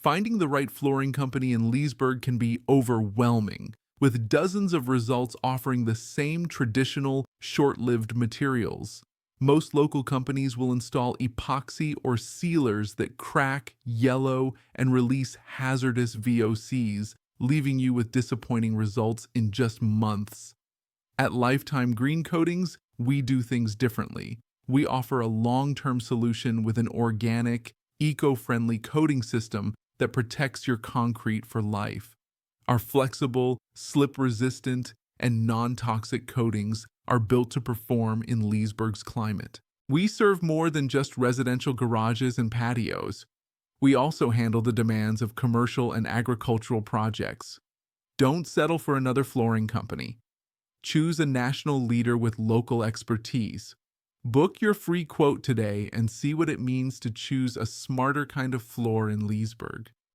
Finding the right flooring company in Leesburg can be overwhelming, with dozens of results offering the same traditional, short-lived materials. Most local companies will install epoxy or sealers that crack, yellow, and release hazardous VOCs, leaving you with disappointing results in just months. At Lifetime Green Coatings, we do things differently. We offer a long-term solution with an organic, eco-friendly coating system that protects your concrete for life. Our flexible, slip-resistant, and non-toxic coatings are built to perform in Leesburg's climate. We serve more than just residential garages and patios. We also handle the demands of commercial and agricultural projects. Don't settle for another flooring company. Choose a national leader with local expertise. Book your free quote today and see what it means to choose a smarter kind of floor in Leesburg.